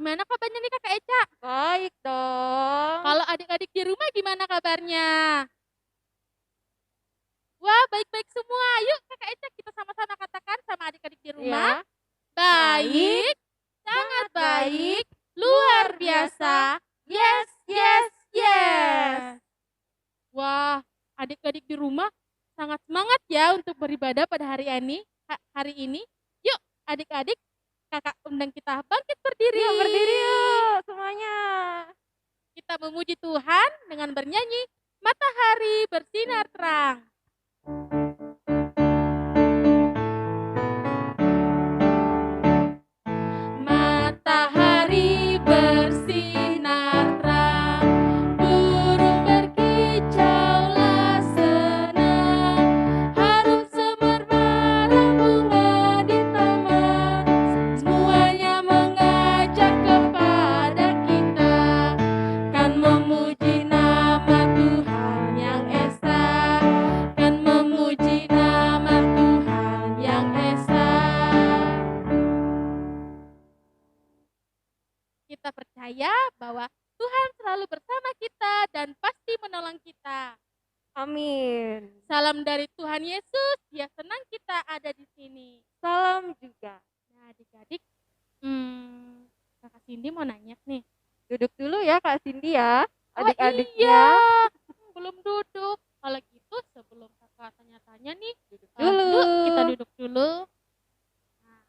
gimana kabarnya nih Kakak Eca? Baik dong. Kalau adik-adik di rumah gimana kabarnya? Wah, baik-baik semua. Yuk Kakak Eca kita sama-sama katakan sama adik-adik di rumah. Ya, baik, Baik, sangat sangat baik, baik, luar luar biasa. biasa. Yes, yes, yes. Yes. Wah, adik-adik di rumah sangat semangat ya untuk beribadah pada hari ini. Yuk, adik-adik, Kakak undang kita bangkit berdiri. Yuk berdiri yuk semuanya. Kita memuji Tuhan dengan bernyanyi Matahari Bersinar Terang. Matahari bersinar terang, burung berkicaulah senang, harum semerbak bunga di taman, semuanya mengajak kepada kita, kan memuji nama Tuhan yang esa, kan memuji nama Tuhan yang esa. Kita percaya bahwa Tuhan selalu bersama kita dan pasti menolong kita. Amin. Salam dari Tuhan Yesus, Dia senang kita ada di sini. Salam juga. Nah, adik-adik, Kakak Cindy mau nanya nih. Duduk dulu ya Kak Cindy ya, Oh adik-adiknya. iya, belum duduk. Kalau gitu sebelum kakak tanya-tanya nih, Dulu. yuk kita duduk dulu. Nah,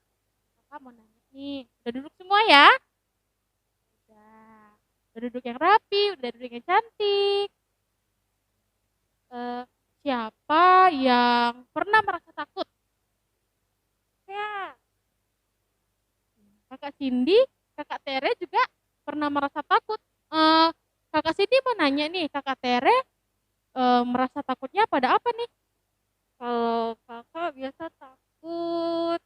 kakak mau nanya nih, udah duduk semua ya? Udah duduk yang rapi, udah duduk yang cantik. Siapa yang pernah merasa takut? Ya. Kakak Cindy, Kakak Tere juga pernah merasa takut. Kakak Cindy mau nanya nih, Kakak Tere merasa takutnya pada apa nih? Kalau kakak biasa takut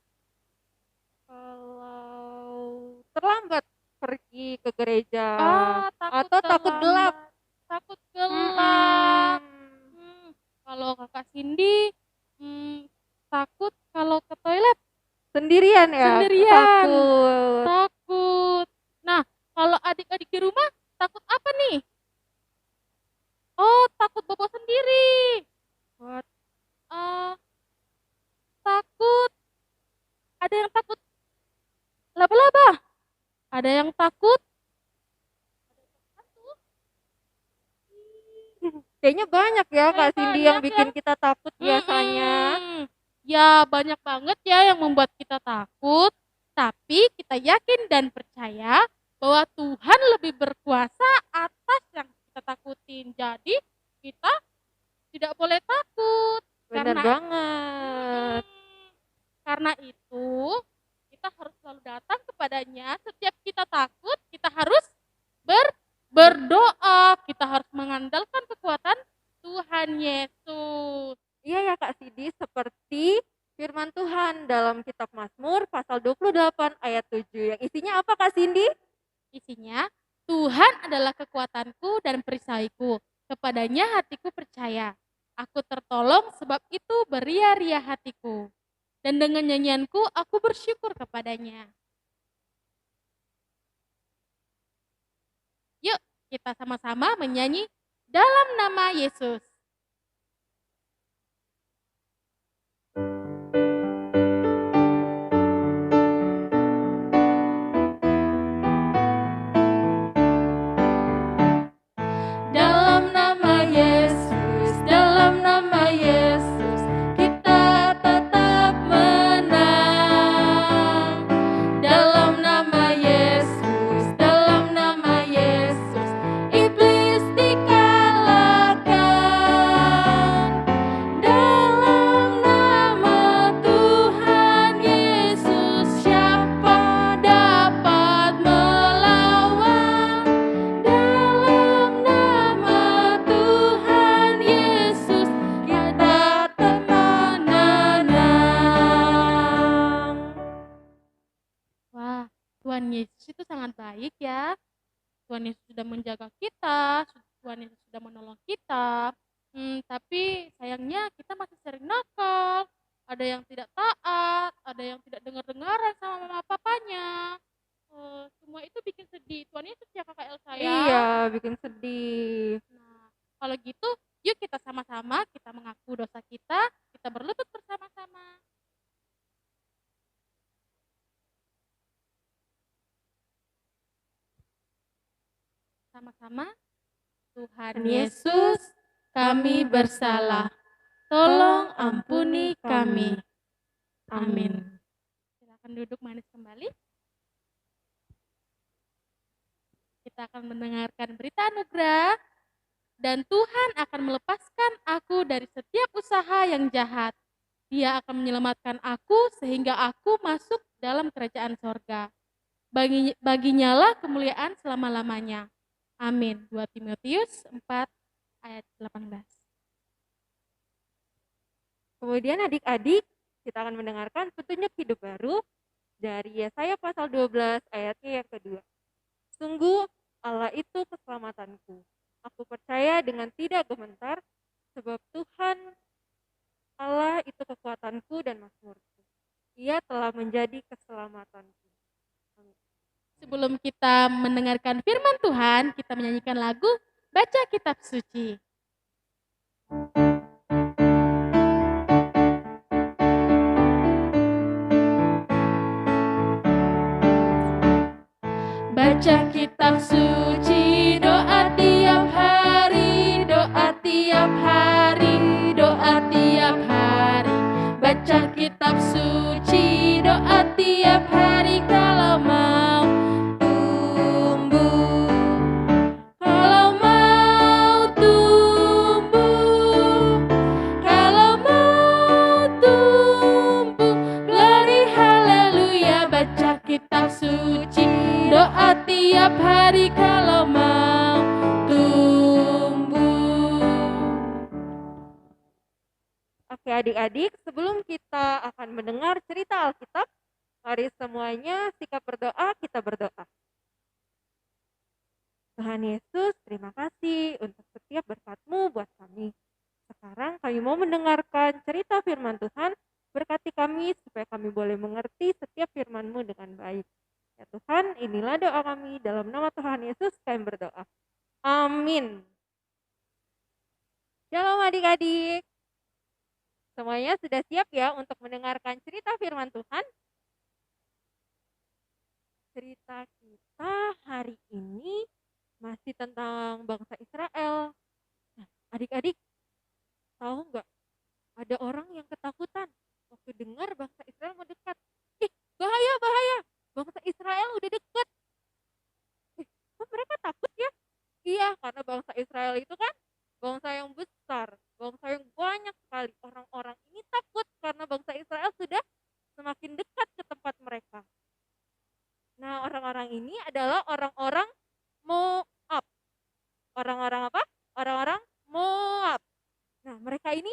kalau terlambat pergi ke gereja atau takut gelap. Takut gelap. Kalau Kakak Cindy takut kalau ke toilet Sendirian ya? sendirian. Takut. Takut. Nah, kalau adik-adik di rumah takut apa nih? Oh, takut bobo sendiri. Takut. Ada yang takut laba-laba. Ada yang takut. Kayaknya banyak ya Kak Cindy yang Banyak bikin kita takut biasanya. Ya banyak banget ya yang membuat kita takut. Tapi kita yakin dan percaya bahwa Tuhan lebih berkuasa atas yang kita takutin. Jadi kita tidak boleh takut. Benar banget. Karena itu kita harus selalu datang kepadanya. Setiap kita takut, kita harus berdoa. Kita harus mengandalkan kekuatan Tuhan Yesus. Iya ya Kak Cindy, seperti firman Tuhan dalam kitab Mazmur pasal 28 ayat 7. Yang isinya apa Kak Cindy? Isinya, Tuhan adalah kekuatanku dan perisaiku. Kepadanya hatiku percaya. Aku tertolong sebab itu beria-ria hatiku. Dan dengan nyanyianku aku bersyukur kepadanya. Yuk kita sama-sama menyanyi dalam nama Yesus. Dalam nama Yesus, dalam nama Yesus, kita tetap menang. Dalam nama Yesus, dalam nama Yesus, iblis dikalahkan. Dalam nama Tuhan Yesus, siapa dapat melawan? Dalam nama Tuhan Yesus, kita menang. Wah, Tuhan Yesus itu sangat baik ya. Tuhan Yesus sudah menjaga kita, Tuhan Yesus sudah menolong kita. Tapi sayangnya kita masih sering nakal. Ada yang tidak taat, ada yang tidak dengar-dengaran sama mama papanya. Semua itu bikin di Tuhan Yesus ya Kakak Elsa ya. Iya, bikin sedih. Nah, kalau gitu yuk kita sama-sama kita mengaku dosa kita berlutut bersama-sama. Sama-sama. Tuhan Yesus, kami bersalah. Tolong ampuni kami. Amin. Silakan duduk manis kembali. Kita akan mendengarkan berita anugerah dan Tuhan akan melepaskan aku dari setiap usaha yang jahat. Dia akan menyelamatkan aku sehingga aku masuk dalam kerajaan sorga. Baginya lah kemuliaan selama-lamanya. Amin. 2 Timotius 4 ayat 18. Kemudian adik-adik, kita akan mendengarkan petunjuk hidup baru dari Yesaya pasal 12 ayatnya yang kedua. Sungguh Allah itu keselamatanku. Aku percaya dengan tidak gemetar, sebab Tuhan Allah itu kekuatanku dan mazmurku. Ia telah menjadi keselamatanku. Amin. Sebelum kita mendengarkan firman Tuhan, kita menyanyikan lagu Baca Kitab Suci. Baca kitab suci, doa tiap hari, doa tiap hari, doa tiap hari. Baca kitab suci, doa tiap hari kalau mau tumbuh. Kalau mau tumbuh, kalau mau tumbuh, glory haleluya. Baca kitab suci, doa tiap hari kalau mau tumbuh. Oke adik-adik, sebelum kita akan mendengar cerita Alkitab, mari semuanya sikap berdoa, kita berdoa. Tuhan Yesus, terima kasih untuk setiap berkat-Mu buat kami. Sekarang kami mau mendengarkan cerita firman Tuhan, berkati kami supaya kami boleh mengerti setiap firman-Mu dengan baik. Ya Tuhan, inilah doa kami, dalam nama Tuhan Yesus kami berdoa. Amin. Shalom adik-adik. Semuanya sudah siap ya untuk mendengarkan cerita firman Tuhan? Cerita kita hari ini masih tentang bangsa Israel. Nah, adik-adik, tahu nggak? Ada orang yang ketakutan waktu dengar bangsa Israel mau dekat. Bahaya, bahaya. Bangsa Israel udah dekat. Kok mereka takut ya? Iya, karena bangsa Israel itu kan bangsa yang besar, bangsa yang banyak sekali. Orang-orang ini takut karena bangsa Israel sudah semakin dekat ke tempat mereka. Nah, orang-orang ini adalah orang-orang Moab. Orang-orang apa? Orang-orang Moab. Nah, mereka ini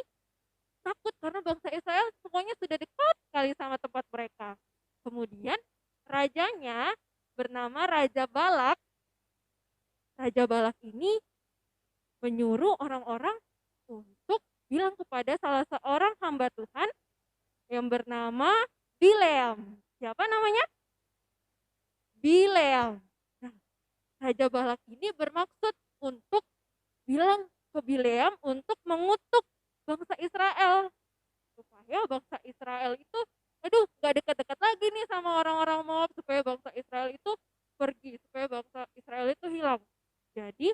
takut karena bangsa Israel pokoknya sudah dekat sekali sama tempat mereka. Kemudian rajanya bernama Raja Balak. Raja Balak ini menyuruh orang-orang untuk bilang kepada salah seorang hamba Tuhan yang bernama Bileam. Siapa namanya? Bileam. Nah, Raja Balak ini bermaksud untuk bilang ke Bileam untuk mengutuk bangsa Israel. Supaya bangsa Israel itu, gak dekat-dekat lagi nih sama orang-orang Moab. Supaya bangsa Israel itu pergi, supaya bangsa Israel itu hilang. Jadi,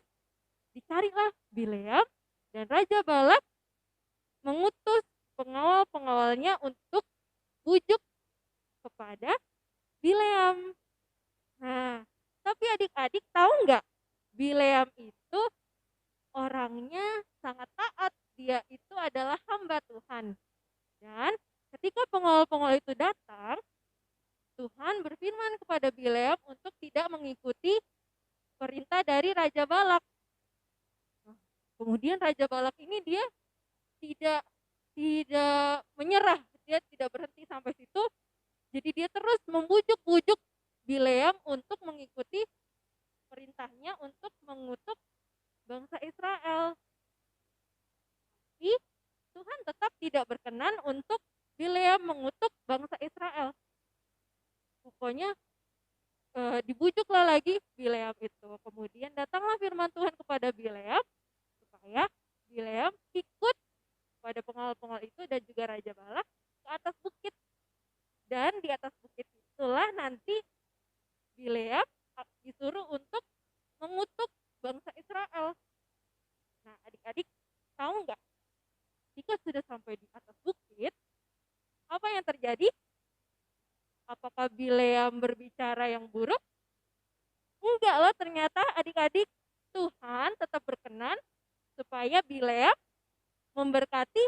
dicarilah Bileam dan Raja Balak mengutus pengawal-pengawalnya untuk bujuk kepada Bileam. Nah, tapi adik-adik tahu nggak? Bileam itu orangnya sangat taat. Dia itu adalah hamba Tuhan. Dan ketika pengawal-pengawal itu datang, Tuhan berfirman kepada Bileam untuk tidak mengikuti perintah dari Raja Balak. Kemudian Raja Balak ini dia tidak menyerah, dia tidak berhenti sampai situ. Jadi dia terus membujuk-bujuk Bileam untuk mengikuti perintahnya untuk mengutuk bangsa Israel. Tapi Tuhan tetap tidak berkenan untuk Bileam mengutuk bangsa Israel. Pokoknya dibujuklah lagi Bileam itu. Kemudian datanglah firman Tuhan kepada Bileam supaya Bileam ikut pada pengawal-pengawal itu dan juga Raja Balak ke atas bukit. Dan di atas bukit itulah nanti Bileam disuruh untuk mengutuk bangsa Israel. Nah, adik-adik tahu nggak? Jika sudah sampai di atas bukit, apa yang terjadi? Apakah Bileam berbicara yang buruk? Enggak loh, ternyata adik-adik Tuhan tetap berkenan supaya Bileam memberkati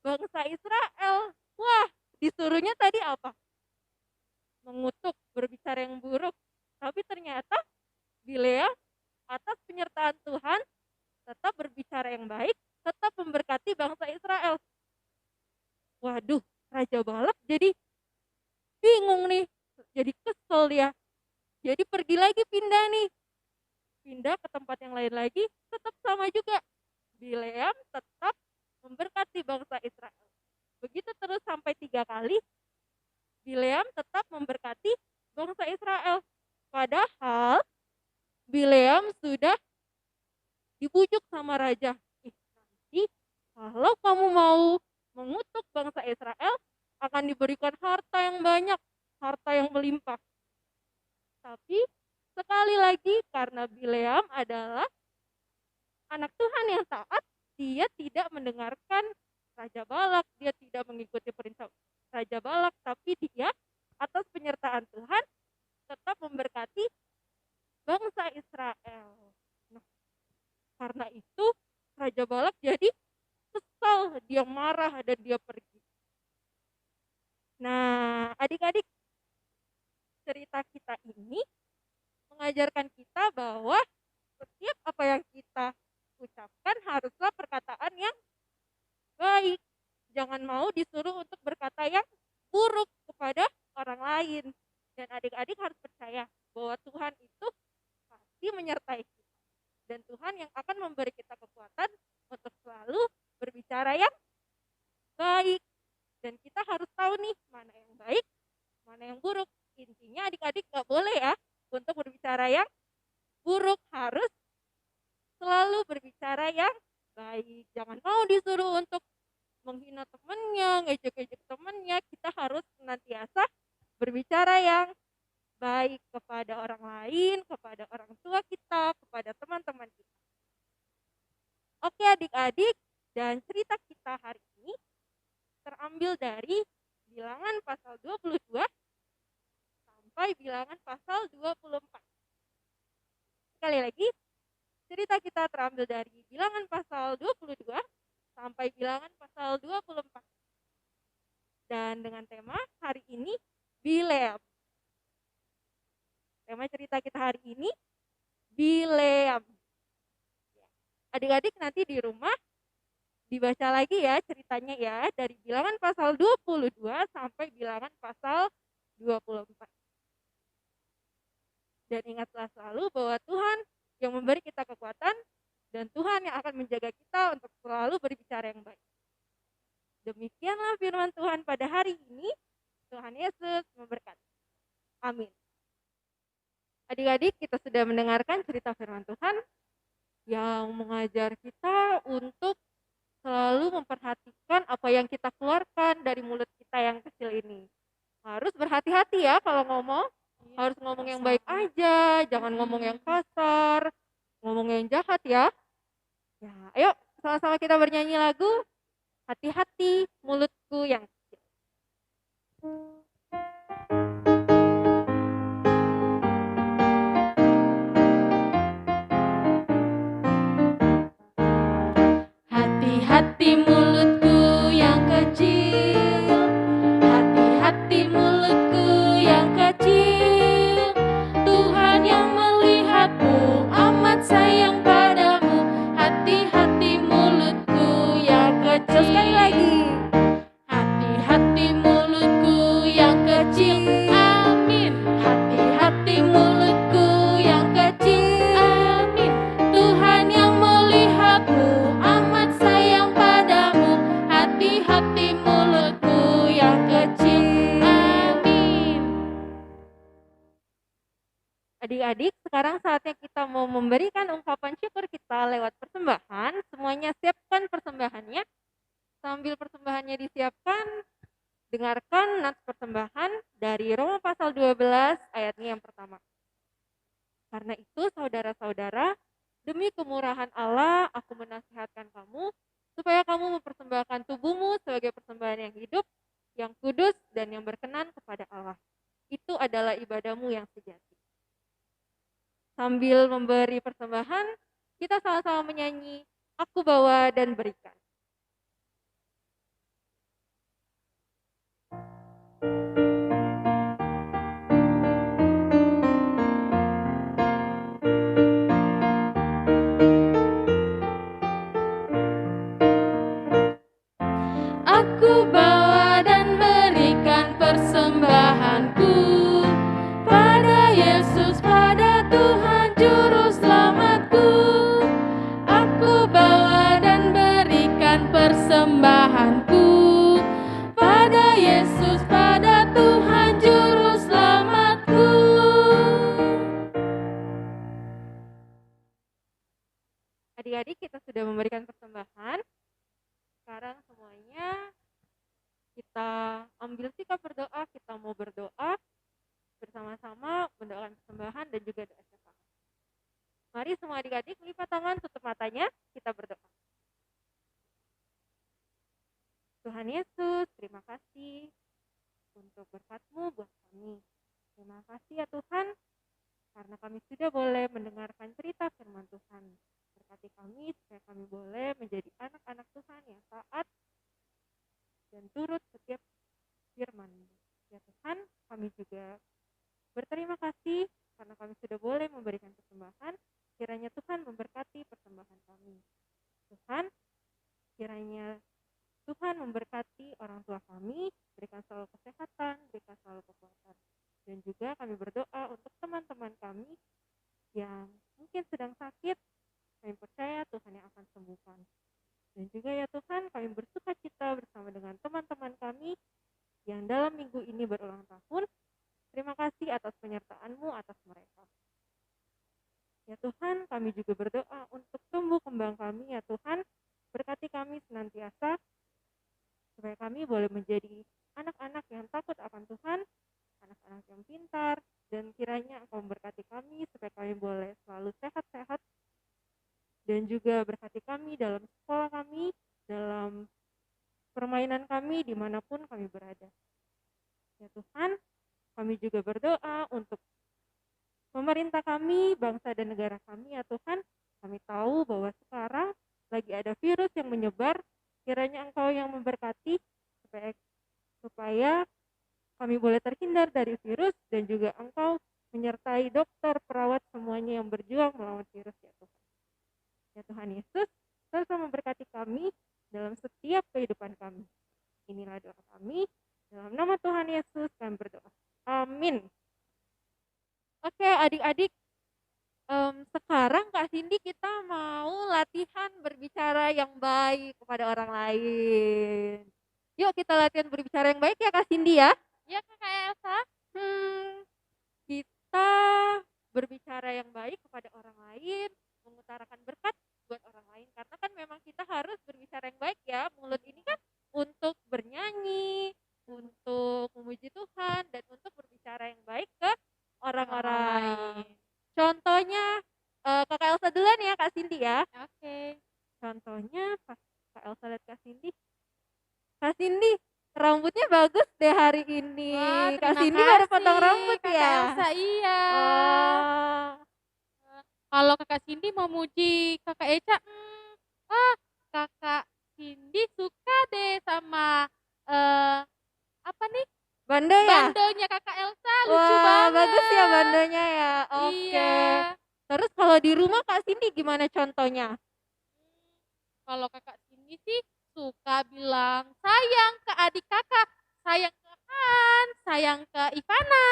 bangsa Israel. Wah, disuruhnya tadi apa? Mengutuk, berbicara yang buruk. Tapi ternyata Bileam atas penyertaan Tuhan tetap berbicara yang baik, tetap memberkati bangsa Israel. Waduh, Raja Balak jadi bingung nih, jadi kesel dia. Jadi pergi lagi pindah nih, pindah ke tempat yang lain lagi, tetap sama juga. Bileam tetap memberkati bangsa Israel. Begitu terus sampai 3 kali, Bileam tetap memberkati bangsa Israel. Padahal Bileam sudah dibujuk sama raja. Nanti kalau kamu mau mengutuk bangsa Israel, akan diberikan harta yang banyak, harta yang melimpah. Tapi sekali lagi karena Bileam adalah anak Tuhan yang taat, dia tidak mendengarkan Raja Balak, dia tidak mengikuti perintah Raja Balak, tapi dia atas penyertaan Tuhan tetap memberkati bangsa Israel. Nah, karena itu Raja Balak jadi kesal, dia marah dan dia pergi. Nah, adik-adik, cerita kita ini mengajarkan kita bahwa setiap apa yang kita ucapkan haruslah perkataan yang baik. Jangan mau disuruh untuk berkata yang buruk kepada orang lain. Dan adik-adik harus percaya bahwa Tuhan itu pasti menyertai kita. Dan Tuhan yang akan memberi kita kekuatan untuk selalu berbicara yang baik. Dan kita harus tahu nih mana yang baik, mana yang buruk. Intinya adik-adik gak boleh ya untuk berbicara yang buruk, harus selalu berbicara yang baik. Jangan mau disuruh untuk menghina temannya, ngejek-ngejek temannya. Kita harus senantiasa berbicara yang baik kepada orang lain, kepada orang tua kita, kepada teman-teman kita. Oke adik-adik, dan cerita kita hari ini terambil dari Bilangan pasal 22 sampai Bilangan pasal 24. Sekali lagi, cerita kita terambil dari Bilangan pasal 22 sampai Bilangan pasal 24. Dan dengan tema hari ini, Bileam. Tema cerita kita hari ini, Bileam. Adik-adik nanti di rumah dibaca lagi ya ceritanya ya, dari Bilangan pasal 22 sampai Bilangan pasal 24. Dan ingatlah selalu bahwa Tuhan yang memberi kita kekuatan dan Tuhan yang akan menjaga kita untuk selalu berbicara yang baik. Demikianlah firman Tuhan pada hari ini. Tuhan Yesus memberkati. Amin. Adik-adik, kita sudah mendengarkan cerita firman Tuhan yang mengajar kita untuk selalu memperhatikan apa yang kita keluarkan dari mulut kita yang kecil ini. Harus berhati-hati ya kalau ngomong. Harus ngomong yang baik aja, jangan ngomong yang kasar, ngomong yang jahat ya. Ya, ayo sama-sama kita bernyanyi lagu Hati-hati Mulutku Yang Kecil. Hati-hati mulutku yang kecil, hati-hati mulutku yang kecil. Tuhan yang melihatmu amat sayang padamu. Hati-hati mulutku yang kecil. Sekali lagi. Hati-hati mulutku Adik-adik, sekarang saatnya kita mau memberikan ungkapan syukur kita lewat persembahan. Semuanya siapkan persembahannya. Sambil persembahannya disiapkan, dengarkan nats persembahan dari Roma pasal 12 ayatnya yang pertama. Karena itu saudara-saudara, demi kemurahan Allah aku menasihatkan kamu supaya kamu mempersembahkan tubuhmu sebagai persembahan yang hidup, yang kudus dan yang berkenan kepada Allah. Itu adalah ibadahmu yang sejati. Sambil memberi persembahan, kita sama-sama menyanyi, Aku bawa dan berikan. Aku bawa dan berikan persembahanku pada Yesus, pada Tuhan Juru Selamatku. Aku bawa dan berikan persembahanku pada Yesus, pada Tuhan Juru Selamatku. Adik-adik, kita sudah memberikan persembahan. Sekarang semuanya kita ambil sikap berdoa, kita mau berdoa bersama-sama, mendoakan persembahan dan juga doa syafaat. Mari semua adik-adik lipat tangan, tutup matanya, kita berdoa. Tuhan Yesus, terima kasih untuk berkat-Mu buat kami. Terima kasih ya Tuhan, karena kami sudah boleh mendengarkan cerita firman Tuhan. Berkati kami supaya kami boleh menjadi anak-anak Tuhan yang taat dan turut setiap firman-Mu. Ya Tuhan, kami juga berterima kasih karena kami sudah boleh memberikan persembahan. Kiranya Tuhan memberkati persembahan kami. Tuhan, kiranya Tuhan memberkati orang tua kami, berikan selalu kesehatan, berikan selalu kekuatan. Dan juga kami berdoa untuk teman-teman kami yang mungkin sedang sakit, kami percaya Tuhan yang akan sembuhkan. Dan juga ya Tuhan, kami bersuka cita bersama dengan teman-teman kami yang dalam minggu ini berulang tahun. Terima kasih atas penyertaan-Mu atas mereka. Ya Tuhan, kami juga berdoa untuk tumbuh kembang kami ya Tuhan. Berkati kami senantiasa, supaya kami boleh menjadi anak-anak yang takut akan Tuhan, anak-anak yang pintar, dan kiranya Engkau memberkati kami supaya kami boleh selalu sehat-sehat, dan juga berkati kami dalam sekolah kami, dalam permainan kami, dimanapun kami berada. Ya Tuhan, kami juga berdoa untuk pemerintah kami, bangsa dan negara kami ya Tuhan. Kami tahu bahwa sekarang lagi ada virus yang menyebar, kiranya Engkau yang memberkati supaya kami boleh terhindar dari virus, dan juga Engkau menyertai dokter, perawat, semuanya yang berjuang melawan virus ya Tuhan. Ya Tuhan Yesus, terus memberkati kami dalam setiap kehidupan kami. Inilah doa kami, dalam nama Tuhan Yesus kami berdoa. Amin. Oke adik-adik, sekarang Kak Cindy kita mau latihan berbicara yang baik kepada orang lain. Yuk kita latihan berbicara yang baik ya Kak Cindy ya. Ya Kakak Elsa, Kita berbicara yang baik kepada orang lain, mengutarakan berkat buat orang lain. Karena kan memang kita harus berbicara yang baik ya. Mulut ini kan untuk bernyanyi, untuk memuji Tuhan, dan untuk berbicara yang baik ke orang-orang. Contohnya, Kakak Elsa duluan ya Kak Cindy ya. Oke. Contohnya pas Kak Elsa lihat Kak Cindy, rambutnya bagus deh hari ini. Wah, Kak terima Cindy baru kasih, potong rambut Kakak ya. Elsa, iya. Oh, Kalau Kakak Cindy mau muji Kakak Eca, Kakak Cindy suka deh sama apa nih? bando ya? Bandonya Kakak Elsa, lucu Wah, banget. bagus ya bandonya ya. Oke. Iya. Terus kalau di rumah Kak Cindy gimana contohnya? Kalau Kakak Cindy sih suka bilang sayang ke adik kakak, sayang ke Han, sayang ke Ivana,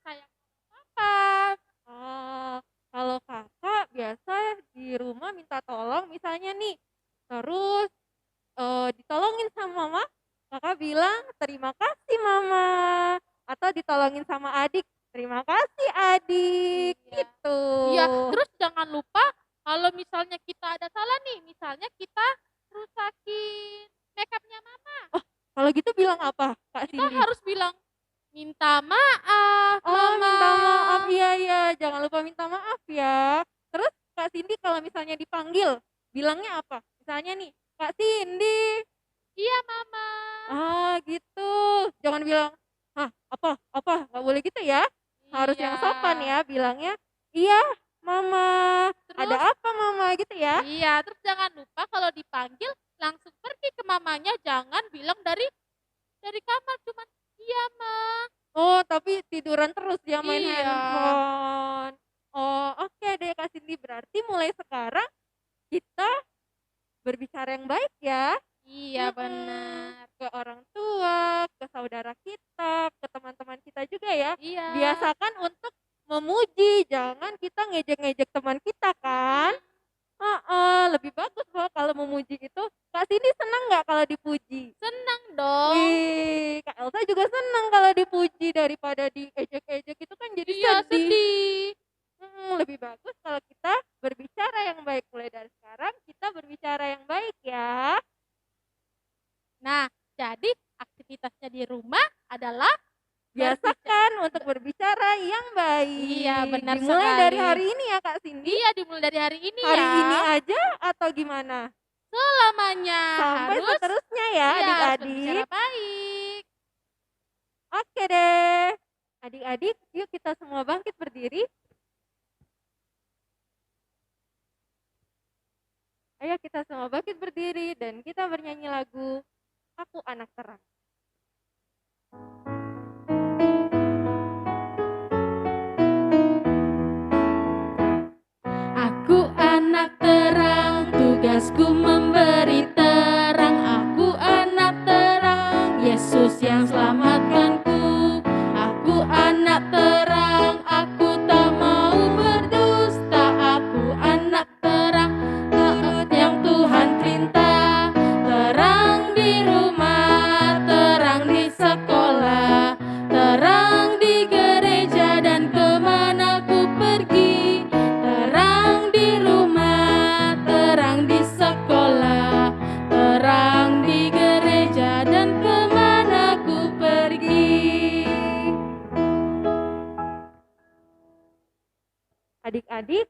sayang ke papa. Oh, kalau kakak biasa di rumah minta tolong misalnya nih, terus ditolongin sama mama, kakak bilang terima kasih mama, atau ditolongin sama adik, terima kasih adik. apa, Kak Kita Cindy? harus bilang, minta maaf, Oh, minta maaf. Mama. Iya, iya, jangan lupa minta maaf ya. Terus Kak Cindy kalau misalnya dipanggil, bilangnya apa? Misalnya nih, Kak Cindy. Iya, Mama. Ah, gitu. Jangan bilang, "Hah, apa? Apa?" Nggak boleh gitu ya. Harus yang Iya. sopan ya, bilangnya, "Iya, Mama. Ada Terus apa, Mama?" Gitu ya. iya, terus jangan lupa kalau dipanggil langsung pergi ke mamanya, jangan bilang dari kamar cuman, "Iya, Ma." Oh, tapi tiduran terus dia main Iya. handphone. Oh, oke deh Kak Cindy, berarti mulai sekarang kita berbicara yang baik ya. Iya, benar. Ke orang tua, ke saudara kita, ke teman-teman kita juga ya. Iya. Biasakan untuk memuji, jangan kita ngejek-ngejek teman kita kan. Mhm. Heeh, lebih bagus loh kalau memuji itu. Kak Cindy senang nggak kalau dipuji? Senang dong. Wih, Kak Elsa juga senang kalau dipuji daripada diejek-ejek itu kan jadi Iya, sedih. sedih. Lebih bagus kalau kita berbicara yang baik. Mulai dari sekarang kita berbicara yang baik ya. Nah, jadi aktivitasnya di rumah adalah Biasakan untuk berbicara yang baik. Iya, benar Dimulai dari sekali. hari ini ya Kak Cindy. Iya, dimulai dari hari ini Hari ya. ini aja atau gimana? Selamanya Sampai harus seterusnya ya iya, harus berbicara adik-adik. baik. Oke deh. Adik-adik, yuk kita semua bangkit berdiri. Ayo kita semua bangkit berdiri dan kita bernyanyi lagu Aku Anak Terang. Aku anak terang, tugasku memberi terang. Aku anak terang, Yesus yang selamatkanku. Aku anak terang, aku tak mau berdusta. Aku anak terang, yang Tuhan cinta. Terang di rumah, terang di sekolah, terang di gereja dan kemana ku pergi. Terang di rumah, terang di sekolah, terang di gereja dan kemana ku pergi. Adik-adik,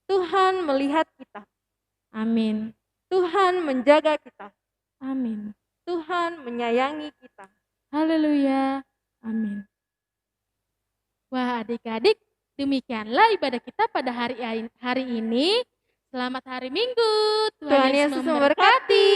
Tuhan melihat kita. Amin. Tuhan menjaga kita. Amin. Tuhan menyayangi kita. Haleluya. Amin. Wah, adik-adik, demikianlah ibadah kita pada hari ini. Selamat hari Minggu. Tuhan Yesus memberkati.